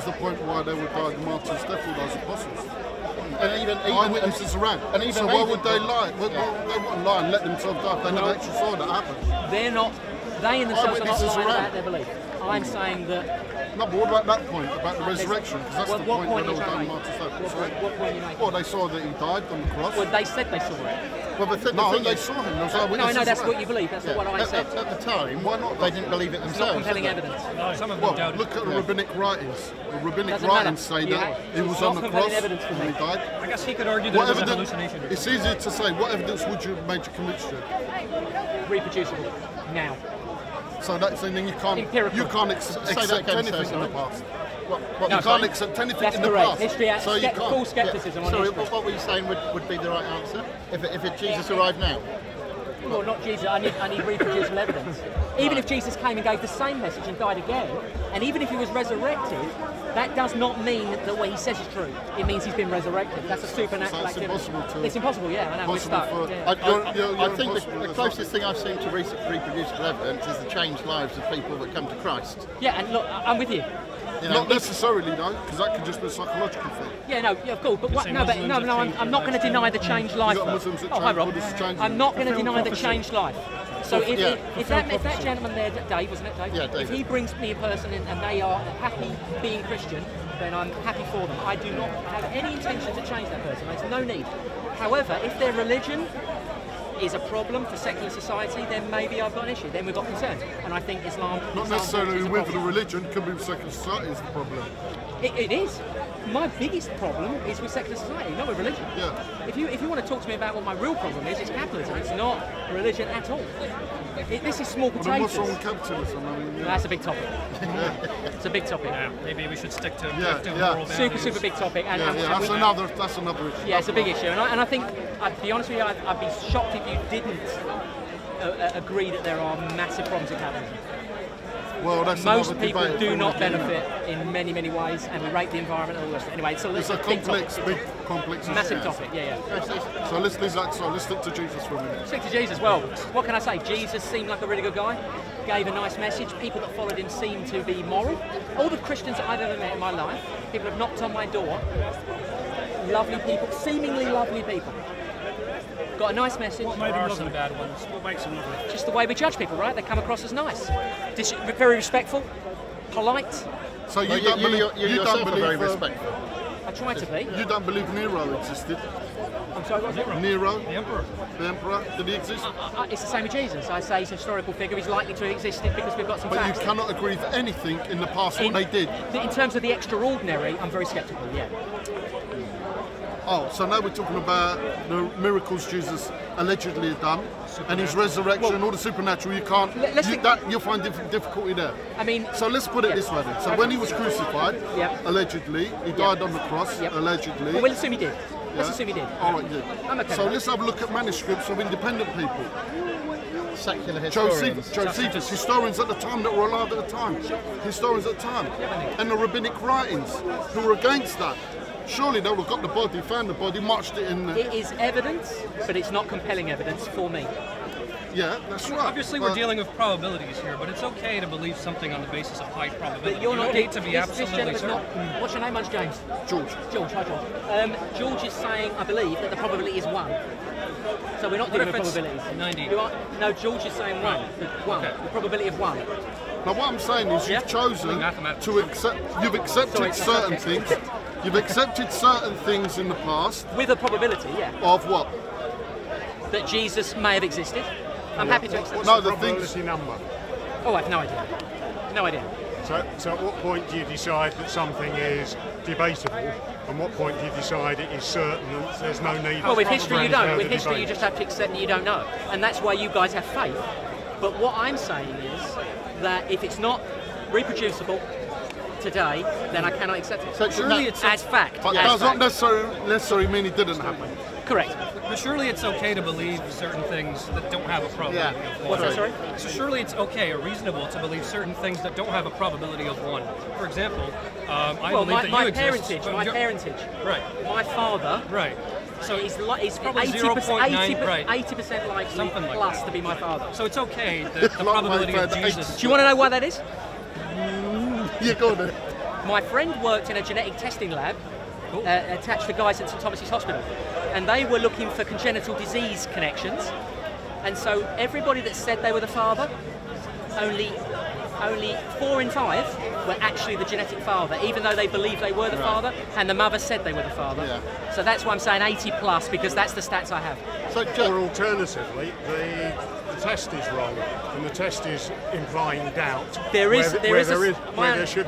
was the point why they would die the martyrs' death with those apostles. And even eyewitnesses around. And even so why would they lie? Well, they wouldn't lie and let themselves die if they never actually saw that happen. They're not. They in themselves are not Eyewitnesses lying around. about their belief. I'm saying that. No, but what about that point, about the resurrection? Because that's the point where they were dying martyrs' death. What point you making? Well, they saw that he died on the cross. Well, they said they saw it. Well, the thing they is, saw him. There was No, eyewitnesses that's around. what you believe. That's not what I said. at the time, why not? They didn't believe it It's not themselves. compelling did they? evidence. No, some of them Well, doubted. look at the rabbinic writings. The rabbinic Doesn't writings matter. say You that have- he was it's on not the cross compelling evidence for and he me. died. I guess he could argue that What it was a evidence? hallucination. It's easy to say. What evidence would you make your conviction? Reproducible. Now. So that's then you can't Empirical. you can't accept again, anything sir, in the sorry. past. What You you can't say? accept anything That's in the correct. past. History, so you full can't. skepticism on Sorry, history. what were you saying would be the right answer if Jesus arrived now? Well, not Jesus. I need reproducible evidence. Even if Jesus came and gave the same message and died again, and even if he was resurrected, that does not mean that what he says is true. It means he's been resurrected. That's a supernatural So it's activity. impossible to- It's impossible, yeah. I know. We're Possible stuck. for- Yeah. I think impossible the as closest thing I've seen to reproducible evidence is the changed lives of people that come to Christ. Yeah, and look, I'm with you. You know, Not necessarily though, because that could just be a psychological thing. Yeah, no, yeah, of course, but what, say no, but Muslims no, have no, changed I'm not their going to deny the lifestyle. changed life. got though. Muslims that Oh, hi, change, Rob. Buddhists change I'm not going to Fulfill deny the prophecy. changed life. So if, Yeah, if that gentleman there, Dave, wasn't it, Dave? Yeah, Dave. If he brings me a person in and they are happy being Christian, then I'm happy for them. I do not have any intention to change that person. There's no need. However, if their religion is a problem for secular society, then maybe I've got an issue. Then we've got concerns. And I think Islam Not is necessarily a with the problem. religion, could be with secular society is the problem. It is. My biggest problem is with secular society, not with religion. Yeah. If you want to talk to me about what my real problem is, it's capitalism. It's not religion at all. This is small But then what's wrong potatoes. with capitalism? I mean, That's a big topic. It's a big topic. Yeah, maybe we should stick to Yeah, objective yeah. moral Super, values. super big topic. And, yeah, and- yeah, and that's another issue. yeah, it's a big issue. And I think, to be honest with you, I'd be shocked if you didn't agree that there are massive problems in capitalism. Well, that's Most another people debate do for not another day. benefit in many, many ways, and we rape the environment and all this. Anyway, so It's a big complex, topic. big, complex issue. Massive topic, yeah. So let's stick to Jesus for a minute. Stick to Jesus. Well, what can I say? Jesus seemed like a really good guy, gave a nice message. People that followed him seemed to be moral. All the Christians that I've ever met in my life, people have knocked on my door, lovely people, seemingly lovely people. Got a nice message. What made them lovely? Some bad ones. What makes them lovely? Just the way we judge people, right? They come across as nice, very respectful, polite. So you Well, don't you believe yourself are very respectful. I try to be. You don't believe Nero existed? I'm sorry, what's it? Nero, The Emperor. the emperor, did he exist? It's the same with Jesus. I say he's a historical figure. He's likely to have existed because we've got some But you facts. cannot agree with anything in the past what they did. In terms of the extraordinary, I'm very sceptical. Yeah. Oh, so now we're talking about the miracles Jesus allegedly had done, and his resurrection, all the supernatural. You can't. Let's think- You'll find difficulty there. I mean, So let's put it this way then. So when he was crucified, Yeah. allegedly, he died on the cross, Yep. allegedly. well, we'll assume he did. Let's Yeah. assume he did. All right, yeah. I'm okay So with let's have a look at manuscripts of independent people. Secular historians. Josephus, historians at the time that were alive at the time. Historians at the time. And the rabbinic writings who were against that. Surely they would have got the body, found the body, marched it in. It is evidence, but it's not compelling evidence for me. Yeah, that's right. Obviously, we're dealing with probabilities here, but it's okay to believe something on the basis of high probability. But you're You not. don't need to be this absolutely gentleman's certain. not. What's your name, Munch James? George. George. Hi, George. George is saying, I believe, that the probability is 1. So we're not dealing if with it's probabilities. 90? No, George is saying 1. Okay. The probability of 1. Now what I'm saying is Yeah. you've chosen Mathematical. to accept. You've accepted Sorry, certain okay. things. You've accepted certain things in the past With a probability, yeah, of what? that Jesus may have existed. I'm happy to accept. No, the probability things. number. Oh, I have no idea. No idea. So at what point do you decide that something is debatable, and what point do you decide it is certain that there's no need? Well, with for history you any don't. further With history you debate? just have to accept that you don't know. And that's why you guys have faith. But what I'm saying is that if it's not reproducible today, then I cannot accept it. So Surely no, it's as fact. But as does not fact. necessarily mean it didn't happen. Correct. But surely it's okay to believe certain things that don't have a probability Yeah. of 1. What's that, sorry? So surely it's okay or reasonable to believe certain things that don't have a probability of 1. For example, I Well, believe that my you exist. parentage, but my you're- parentage. Right, My father right. So is probably 80%, 0.9, right. 80% likely Something like plus that. to be my father. So it's okay that the Like probability my of father, Jesus. Do you want to know why that is? Yeah, go on then. My friend worked in a genetic testing lab attached to guys at St Thomas's Hospital, and they were looking for congenital disease connections. And so everybody that said they were the father, only 4 in 5 were actually the genetic father, even though they believed they were the father, and the mother said they were the father. Yeah. So that's why I'm saying 80 plus, because that's the stats I have. So, Or alternatively, the test is wrong, and the test is implying doubt. There should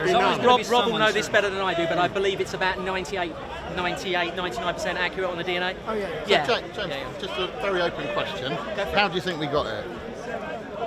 be none. Rob will know this better than I do, but I believe it's about 99% accurate on the DNA. Oh yeah. Yeah. So, James, just a very open question. How do you think we got here?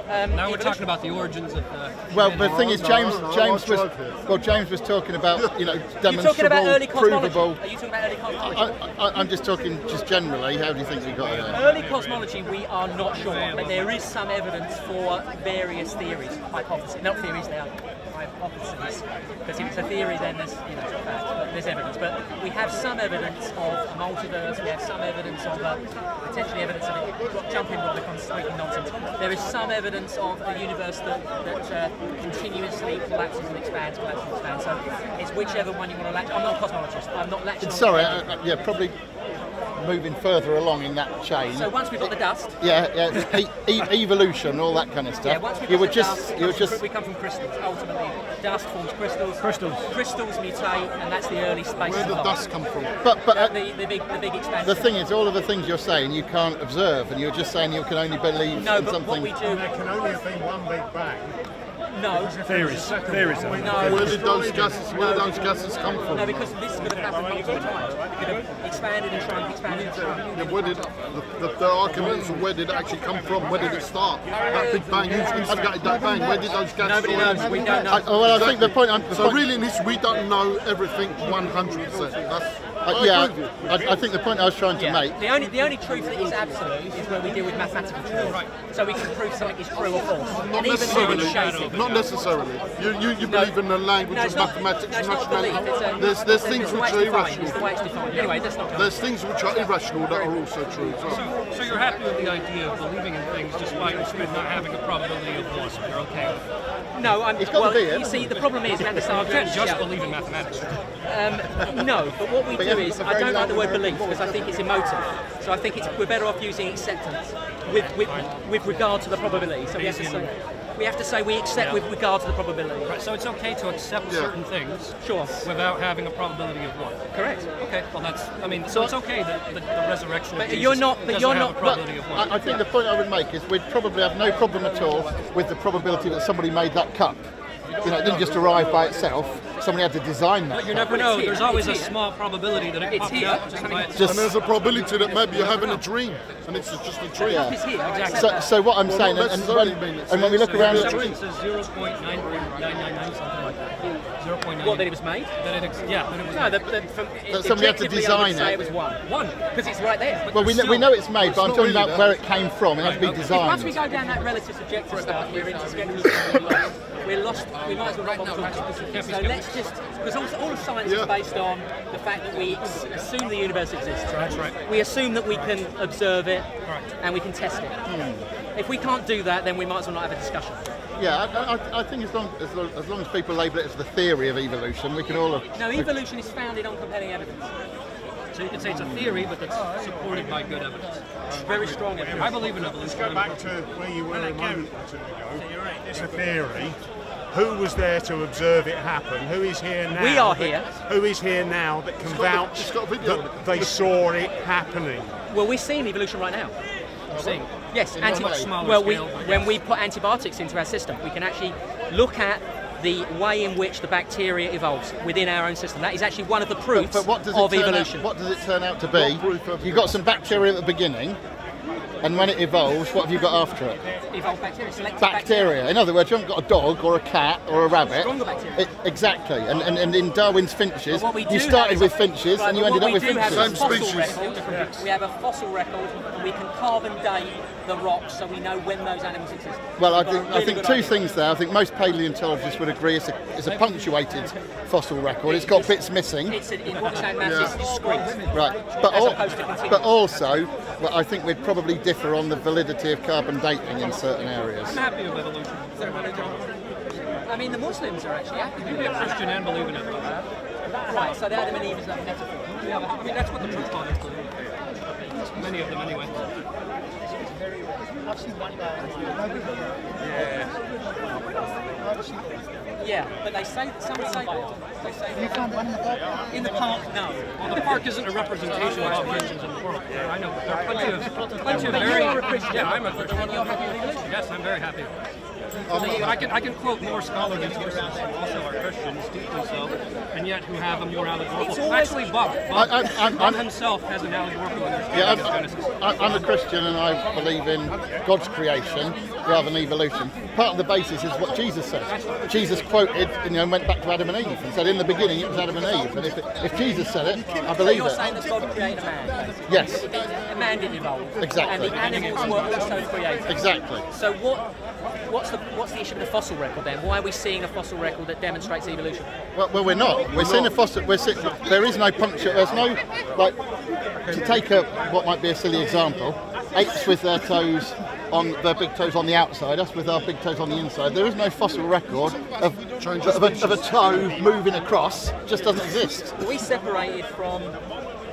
Now we're talking about the origins of the... Well, the thing is, James was talking about, You're demonstrable, talking about early cosmology. provable. Are you talking about early cosmology? I'm just talking just generally. How do you think we got here? Early cosmology, we are not sure, but there is some evidence for various theories, hypotheses. Not theories, they are hypotheses. Because if it's a theory, then there's fact, but there's evidence. But we have some evidence of a multiverse. We have some evidence of potentially evidence of it. Jump in, Rob, if I'm speaking nonsense. There is some evidence of a universe that continuously collapses and expands, So it's whichever one you want to latch. I'm not a cosmologist. I'm not latching on. Sorry, probably moving further along in that chain. So once we've got the dust. Evolution, all that kind of stuff. Yeah, once we've got the dust, we come from crystals. Ultimately, dust forms crystals. Crystals mutate, and that's the early space. Where did the dust come from? But the big expansion. the thing is, all of the things you're saying you can't observe, and you're just saying you can only believe in something. What we do. There can only have been one Big Bang. No. Theories. No. Where did those gases come from? No, because this could have happened multiple times. It could have expanded and shrunk, expanded and shrunk. Yeah, where did the arguments of where did it actually come from? Where did it start? That Big Bang, who instigated that bang? Where did those gases? Nobody knows. We don't know. I think the point. Really, in this, we don't know everything 100%. I think the point I was trying to make. The only truth that is absolute is where we deal with mathematical truth. Right. So we can prove something is true or false. Not necessarily. Not necessarily. You believe in the language of mathematics and rationality. There's things which are irrational. It's the way it's defined. Anyway, that's not. There's things which are irrational that are also true as well. So you're happy with the idea of believing in things despite not having a probability of one? You're okay with it? No, It's got to be it. You see, the problem is we have to start. You can't just believe in mathematics. No, but what we do is, a I very don't like the word long belief because I think it's emotive. So I think we're better off using acceptance with regard to the probability. So we have to say we accept with regard to the probability. Right, so it's okay to accept certain things, sure, without having a probability of one. Correct. Okay. Well, so it's okay that the resurrection of Jesus you're not. have a probability of one. I think the point I would make is we'd probably have no problem at all with the probability that somebody made that cup. It didn't just arrive by itself. Somebody had to design that. You never know. There's always a small probability that it popped up just by itself. And there's a probability that maybe you're having a dream, and it's just a dream. It's here, exactly. So what I'm saying, and when we look around, It says 0.999 something like that. 0.9. What, that it was made? That it was No, that somebody had to design say it. it was one because it's right there. Well, we know it's made, but I'm talking about where it came from. It had to be designed. Once we go down that relative subjective stuff, we're into skepticism. We're lost. We might as well not talk specifics. So let's just, because all of science is based on the fact that we assume the universe exists. That's right. We assume that we can observe it and we can test it. If we can't do that, then we might as well not have a discussion. Yeah, I think as long as people label it as the theory of evolution, we can all. No, evolution is founded on compelling evidence. So you could say it's a theory, but that's supported by good evidence. Very strong evidence. I believe in evolution. Let's go back to where you were a moment or two ago. It's a theory. Who was there to observe it happen? Who is here now? We are here. Who is here now that can vouch that they saw it happening? Well, we're seeing evolution right now. Seeing. Yes, when we put antibiotics into our system, we can actually look at the way in which the bacteria evolves within our own system. That is actually one of the proofs of evolution. What does it turn out to be? You've got some bacteria at the beginning, and when it evolves, what have you got after it? Evolved bacteria, selected bacteria. In other words, you haven't got a dog or a cat or a rabbit. Stronger bacteria. Exactly. And in Darwin's finches, you started with finches and you ended up with finches. Same species. We have a fossil record, and we can carbon date the rocks so we know when those animals exist. Well, I think two things there. I think most paleontologists would agree it's a punctuated fossil record. It's got bits missing. It's what's known as discrete. Right. But also, well, I think we'd probably differ on the validity of carbon dating in certain areas. I'm happy with evolution. I mean, the Muslims are actually happy. You can be a Christian and believe in it. Right, so the Adam and Eve is like a metaphor. Yeah, I mean, that's what the church fathers believe. Many of them, anyway. Yeah, but they say, some say what? They say you found one in the park? No. Well, the park isn't a representation of all Christians in the world. Yeah, I know. There are plenty of But very... you are a Christian. Yeah, I'm a Christian. You're happy with evolution? Yes, I'm very happy. I can quote more scholarly sources who also are Christians, deeply so, and yet who have a more allegorical... Actually, Bob himself has an allegorical understanding of Genesis. I'm a Christian and I believe in God's creation rather than evolution. Part of the basis is what Jesus said. Jesus quoted, went back to Adam and Eve and said, in the beginning it was Adam and Eve. And if Jesus said it, I believe You're it. saying that God created a man? Yes. A man didn't evolve? Exactly. And the animals were also created? Exactly. So what's the issue with the fossil record then? Why are we seeing a fossil record that demonstrates evolution? Well, we're not. We're seeing a fossil. There is no puncture. There's no, like, to take what might be a silly example, apes with their big toes on the outside, us with our big toes on the inside. There is no fossil record of a toe moving across. Just doesn't exist. We separated from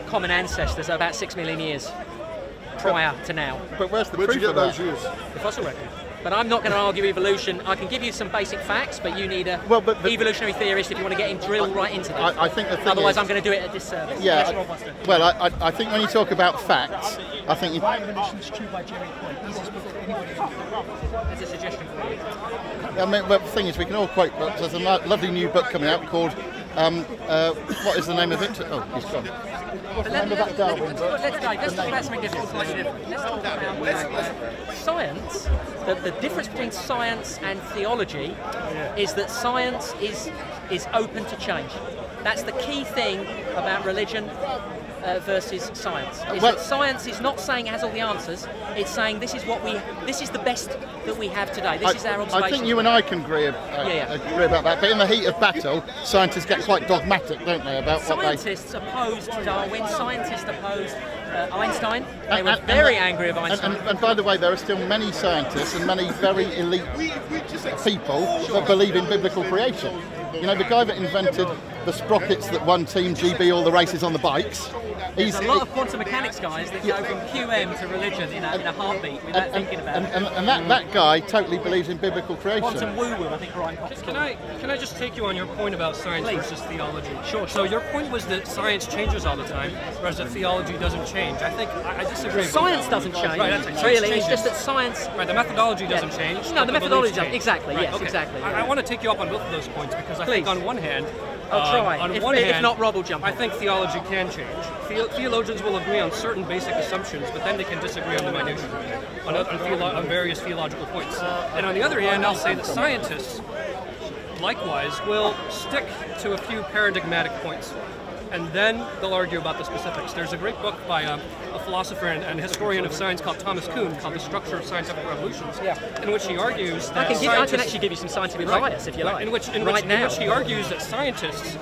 common ancestors about 6 million years prior to now. But where's the Where'd proof you of get that? those years? The fossil record. But I'm not going to argue evolution. I can give you some basic facts, but you need a evolutionary theorist if you want to get him drilled right into that. I think the thing Otherwise, is, I'm going to do it at a disservice. Yeah. Yes, Rob wants to. Well, I think when you talk about facts, I think Why evolution is true by Jerry Point. Easiest book for anybody. There's a suggestion for you. I mean, well, the thing is, we can all quote books. There's a lovely new book coming out called, what is the name of it? Oh, he's gone. What's the name of that Darwin book? Let's talk about something different. Slightly different. Let's talk about science. The difference between science and theology is that science is open to change. That's the key thing about religion versus science. That science is not saying it has all the answers. It's saying this is the best that we have today. This is our observation. I think you and I can agree about that. But in the heat of battle, scientists get quite dogmatic, don't they? About scientists opposed Darwin. Scientists opposed Einstein. They were very angry of Einstein. And by the way, there are still many scientists and many very elite people that believe in biblical creation. The guy that invented the sprockets that won Team GB all the races on the bikes. There's a lot of quantum mechanics guys that go from QM to religion in a heartbeat without thinking about it. And that guy totally believes in biblical creation. Quantum woo-woo, I think Ryan Cox. Can I just take you on your point about science versus theology? Sure. So your point was that science changes all the time, whereas that theology doesn't change. I think I disagree. Science doesn't change. Right, that's right. Really, it's just that science. Right, the methodology doesn't change. No, the methodology doesn't. Change. Exactly. Right, Yes, okay. exactly. I want to take you up on both of those points because I think on one hand, I'll try. If not, Rob will jump I in. think theology can change. Theologians will agree on certain basic assumptions, but then they can disagree on the minutiae, on various theological points. And on the other hand, I'll say that scientists, likewise, will stick to a few paradigmatic points, and then they'll argue about the specifics. There's a great book by a philosopher and historian of science called Thomas Kuhn called The Structure of Scientific Revolutions, in which he argues that I can actually give you some scientific bias if you like. In which he argues that scientists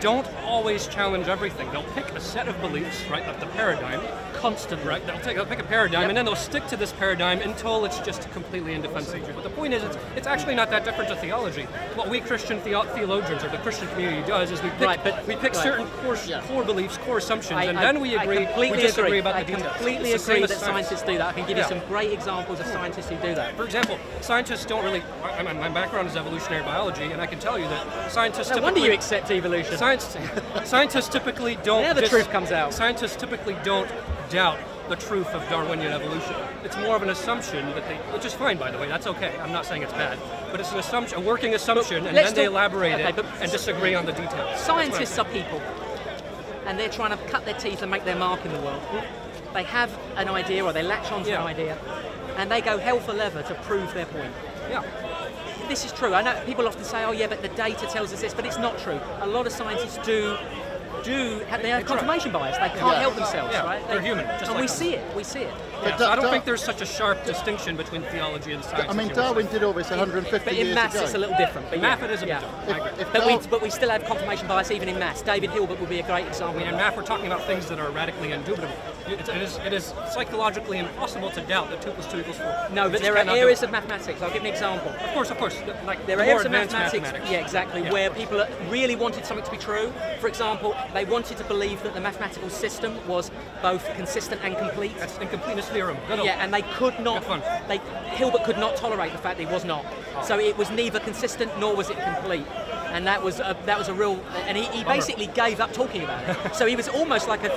don't always challenge everything. They'll pick a set of beliefs, right, the paradigm, constant, right? They'll pick a paradigm and then they'll stick to this paradigm until it's just completely indefensible. But the point is, it's actually not that different to theology. What we Christian theologians or the Christian community does is we pick certain core beliefs, core assumptions, and then we agree. I completely agree that scientists do that. I can give you some great examples of scientists who do that. For example, scientists don't really. My background is evolutionary biology, and I can tell you that scientists. No wonder you accept evolution. Scientists typically don't. Now the truth comes out. Scientists typically don't doubt the truth of Darwinian evolution. It's more of an assumption that which is fine, by the way. That's okay. I'm not saying it's bad, but it's an assumption, a working assumption, and then they elaborate it and disagree on the details. Scientists are people, and they're trying to cut their teeth and make their mark in the world. They have an idea, or they latch onto an idea, and they go hell for leather to prove their point. Yeah. This is true. I know people often say, "Oh, yeah, but the data tells us this," but it's not true. A lot of scientists do have confirmation bias. They can't help themselves, right? They're human. And we see it. But So I don't think there's such a sharp distinction between theology and science. I mean, Darwin did all this 150 But years in maths ago. it's a little different. But Math yeah, it is a bit yeah. different. I agree. But we still have confirmation bias even in maths. David Hilbert would be a great example. I mean, in math, we're talking about things that are radically indubitable. It is psychologically impossible to doubt that 2 + 2 = 4. No, but there are areas of mathematics. I'll give an example. Of course. Like There are more areas of advanced mathematics, yeah, exactly, where people really wanted something to be true. For example, they wanted to believe that the mathematical system was both consistent and complete. That's incompleteness theorem. Good old. Yeah, and they could not. Good fun. Hilbert could not tolerate the fact that it was not. So it was neither consistent nor was it complete. And that was a real. And he basically gave up talking about it. So he was almost like a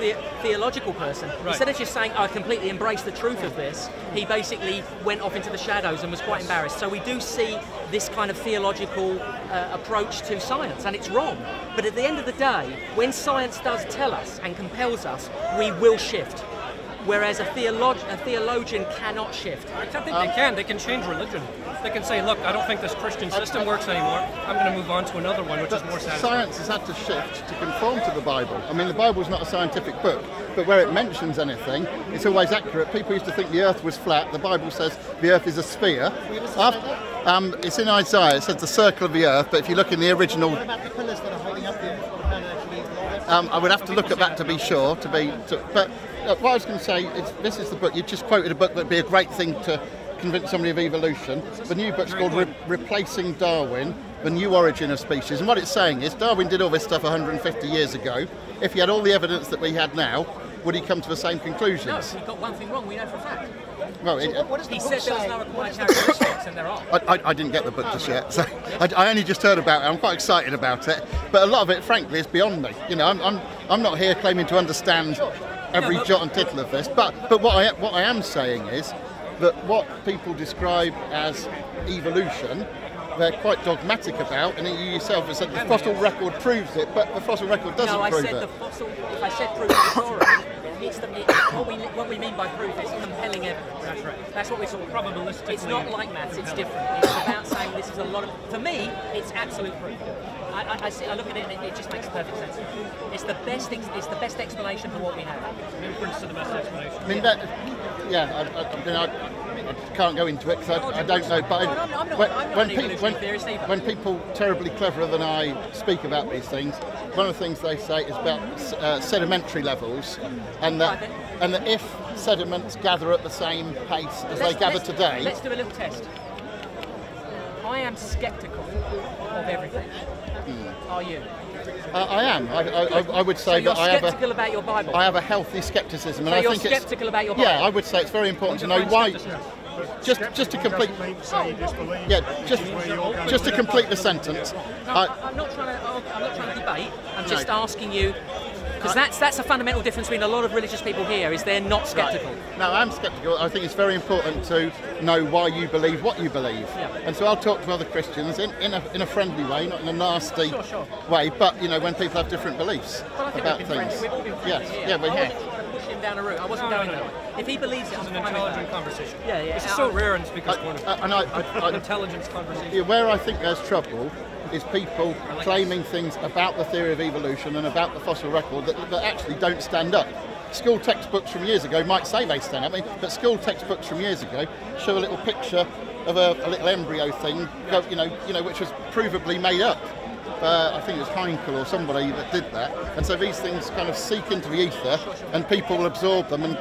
theological person. Right. Instead of just saying, "I completely embrace the truth of this," he basically went off into the shadows and was quite embarrassed. So we do see this kind of theological approach to science, and it's wrong. But at the end of the day, when science does tell us and compels us, we will shift. Whereas a theologian cannot shift. I think they can. They can change religion. They can say, look, I don't think this Christian system works anymore. I'm going to move on to another one, which is more satisfying. Science has had to shift to conform to the Bible. I mean, the Bible's not a scientific book, but where it mentions anything, it's always accurate. People used to think the earth was flat. The Bible says the earth is a sphere. It's in Isaiah. It says the circle of the earth, but if you look in the original... What about the pillars that are holding up the earth? I would have to look at that to be sure. But what I was going to say is, this is the book. You just quoted a book that would be a great thing to convince somebody of evolution. The new book's called Replacing Darwin, The New Origin of Species. And what it's saying is, Darwin did all this stuff 150 years ago. If he had all the evidence that we had now, would he come to the same No, conclusions? he got one thing wrong, we know for a fact. Well, What does the He book said there was say? no required characteristics, and there are. I didn't get the book just yet, so I only just heard about it. I'm quite excited about it, but a lot of it, frankly, is beyond me. You know, I'm not here claiming to understand every jot and tittle of this, but what I am saying is that what people describe as evolution, they're quite dogmatic about, and you yourself have said the fossil record proves it, but the fossil record doesn't No, I prove said it. the fossil. If I said proof of story, what we mean by proof is compelling evidence. That's right. That's what we're talking about. Probabilistically. It's not like maths. It's different. It's about saying this is a lot of. For me, it's absolute proof. I look at it and it just makes perfect sense. It's the best. It's the best explanation for what we have. Inference to the best explanation. I mean, I can't go into it because I don't know. But I'm not an evolutionary theorist either. when people terribly cleverer than I speak about these things, one of the things they say is about sedimentary levels, and that if sediments gather at the same pace as they gather today. Let's do a little test. I am sceptical of everything. Are you? I am. I would say So you're that I sceptical about your Bible. have a healthy scepticism, and So I you're think it's sceptical about your Bible. yeah. I would say it's very important to know why. Just to complete. Doesn't mean to say you disbelieve. Yeah, This just is where you're going just to with complete the that. sentence. No, I'm not trying to debate. I'm just No. asking you, because that's a fundamental difference between a lot of religious people here, is they're not sceptical. No, I'm sceptical. I think it's very important to know why you believe what you believe. Yeah. And so I'll talk to other Christians in a friendly way, not in a nasty Sure. way, but you know, when people have different beliefs Well, I think about we've been things. friendly. We've all been friendly Yes, here. yeah, we I have. wasn't trying to push him down a route. I wasn't No, going no, there. If he believes it, This I'm is an fine with intelligent that. conversation. Yeah. This is so rare in Speaker's Corner. And An intelligence conversation. yeah, where I think there's trouble is people claiming things about the theory of evolution and about the fossil record that actually don't stand up. School textbooks from years ago might say they stand up, but school textbooks from years ago show a little picture of a little embryo thing, you know, which was provably made up. I think it was Heinkel or somebody that did that, and so these things kind of seek into the ether, and people absorb them and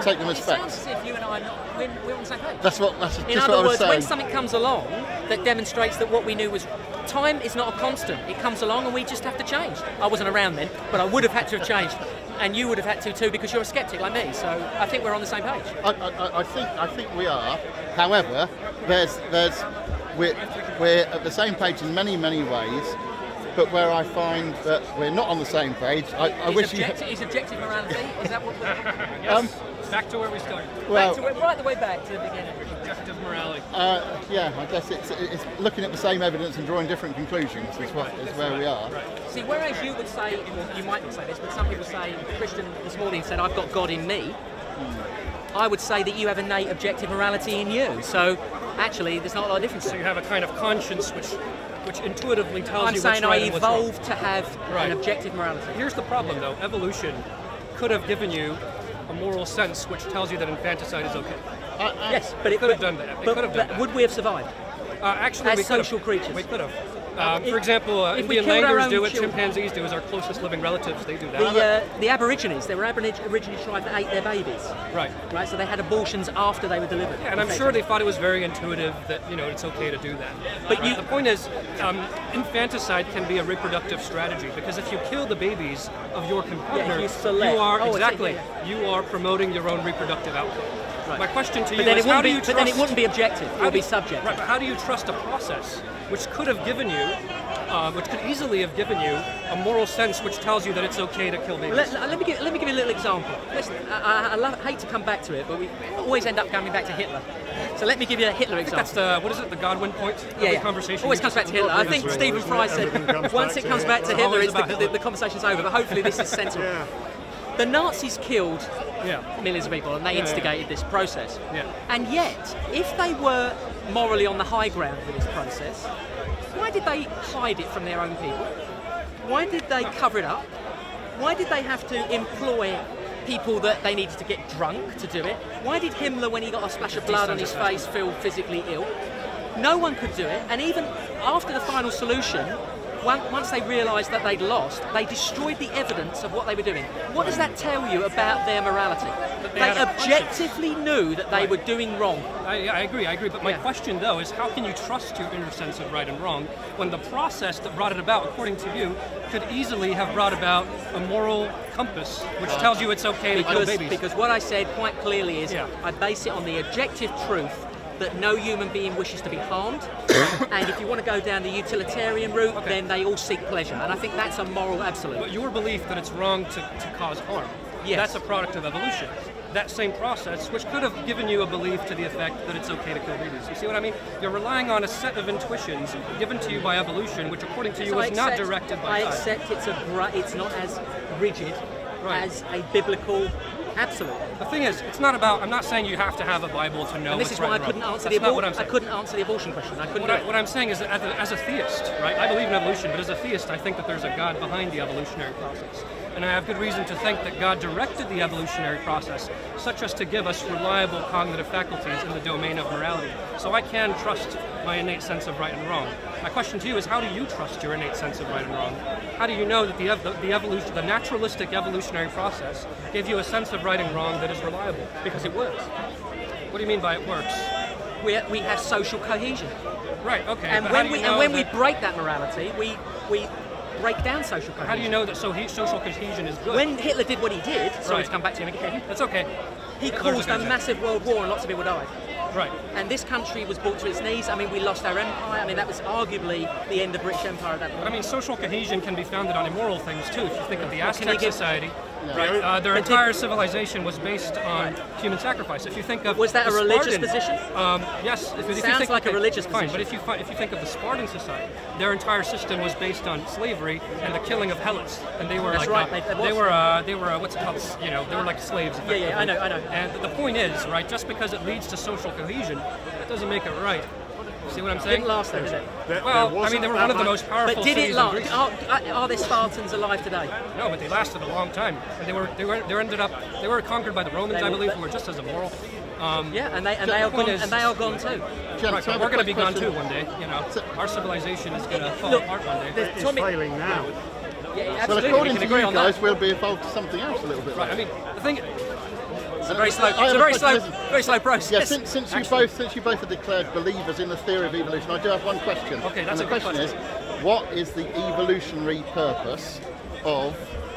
take them as It sounds facts. as if you and I are not, we're on the same page. That's In just what other I was words, when saying. something comes along that demonstrates that what we knew was time is not a constant. It comes along and we just have to change. I wasn't around then, but I would have had to have changed, and you would have had to too because you're a skeptic like me. So I think we're on the same page. I think we are. However, we're at the same page in many ways. But where I find that we're not on the same page, I wish you. Is objective morality? Is that what? Yes. Back to where we started. Well, Right the way back to the beginning. Objective morality. yeah, I guess it's looking at the same evidence and drawing different conclusions is where we are. See, whereas you would say, well, you might say this, but some people say, Christian this morning said, I've got God in me. I would say that you have innate objective morality in you. So actually, there's not a lot of difference. So you have a kind of conscience which intuitively tells I'm you saying what's right I and what's wrong. evolved to have Right. an objective morality. Here's the problem, though. Evolution could have given you a moral sense which tells you that infanticide is okay. Yes, but it could have done that. It could have done that. Would we have survived? Actually, As we could have. social creatures. We could have. For example, if we Indian killed our langurs own do it, children- chimpanzees do, as our closest living relatives, they do that. The Aborigines, they were Aborigine tribe that ate their babies. Right. Right, so they had abortions after they were delivered. Yeah, and I'm sure they thought it was very intuitive that, it's okay to do that. But the point is, infanticide can be a reproductive strategy, because if you kill the babies of your competitor, you select. you are, Oh, I see, exactly, yeah. you are promoting your own reproductive outcome. Right. My question to you But then is, it how wouldn't do be. you But trust... then it wouldn't be objective. It would be subjective. Right, but how do you trust a process which could have given you, which could easily have given you a moral sense which tells you that it's okay to kill babies? Let me give you a little example. Listen, I hate to come back to it, but we always end up coming back to Hitler. So let me give you a Hitler example. That's the, what is it, the Godwin point of the conversation? Always comes back to Hitler. I think That's Stephen right, Fry everything said, comes once back it to comes back to Hitler. Hitler, Always about Hitler. the conversation's over, but hopefully this is sensible. Yeah. The Nazis killed millions of people and they instigated this process. Yeah. And yet, if they were morally on the high ground with this process, why did they hide it from their own people? Why did they cover it up? Why did they have to employ people that they needed to get drunk to do it? Why did Himmler, when he got a splash of blood on his face, feel physically ill? No one could do it, and even after the final solution, once they realised that they'd lost, they destroyed the evidence of what they were doing. What does that tell you about their morality? They objectively knew that they were doing wrong. I agree, but my question though is, how can you trust your inner sense of right and wrong when the process that brought it about, according to you, could easily have brought about a moral compass which tells you it's okay to kill babies? Because what I said quite clearly is, I base it on the objective truth that no human being wishes to be harmed, and if you want to go down the utilitarian route, then they all seek pleasure, and I think that's a moral absolute. But your belief that it's wrong to cause harm, that's a product of evolution. That same process, which could have given you a belief to the effect that it's okay to kill babies. You see what I mean? You're relying on a set of intuitions given to you by evolution, which according to you was not directed by God. I accept it's not as rigid as a biblical absolute. The thing is, it's not about, I'm not saying you have to have a Bible to know. And this is why I couldn't answer the abortion question. What I'm saying is that as a theist, right? I believe in evolution, but as a theist, I think that there's a God behind the evolutionary process. And I have good reason to think that God directed the evolutionary process such as to give us reliable cognitive faculties in the domain of morality. So I can trust my innate sense of right and wrong. My question to you is, how do you trust your innate sense of right and wrong? How do you know that the naturalistic evolutionary process gave you a sense of right and wrong that is reliable? Because it works. What do you mean by it works? We have social cohesion. Right, okay. And when we break that morality, we break down social cohesion. How do you know that social cohesion is good? When Hitler did what he did, sorry to come back to him again. That's okay. He caused a massive world war and lots of people died. Right. And this country was brought to its knees. I mean, we lost our empire. I mean, that was arguably the end of British Empire at that point. But I mean, social cohesion can be founded on immoral things too. If you think of the Aztec society, right, their entire civilization was based on human sacrifice. If you think of was that a religious position? Yes. If you Sounds think, like a religious fine, position. But if you think of the Spartan society, their entire system was based on slavery and the killing of helots, and they were they were what's it called? You know, they were like slaves. Yeah, I know. And the point is, right, just because it leads to social cohesion, that doesn't make it right. See what I'm saying? Didn't last though, did it? Well, I mean, they were one of the most powerful But did it cities last? in Greece. Are there Spartans alive today? No, but they lasted a long time. And they were conquered by the Romans, I believe, who were just as immoral. And they are gone too. Right, we're going to be gone too one day. You know, our civilization is going to fall apart one day. It's failing now. Yeah, Well, absolutely. according we to can agree you on guys, that. we'll be evolved to something else a little bit. Right. I mean, the thing. It's a very slow process. Yeah, since you both are declared believers in the theory of evolution, I do have one question. Okay, that's and the a good question is, what is the evolutionary purpose of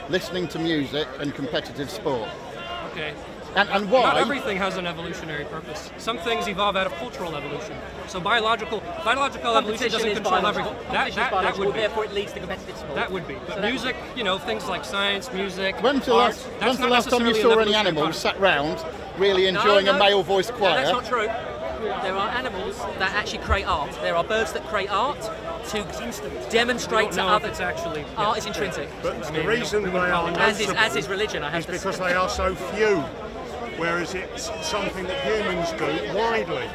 listening to music and competitive sport? Okay. And why? Not everything has an evolutionary purpose. Some things evolve out of cultural evolution. So biological evolution doesn't control everything. That would be. Therefore, it leads to competitive sport. That would be. But music, you know, things like science, music, When's the art, last time you saw any animals sat round really enjoying a male voice choir? No, that's not true. There are animals that actually create art. There are birds that create art to demonstrate to others. It's actually art is intrinsic. But the reason they are As is religion, I have is to because say. they are so few, whereas it's something that humans do widely.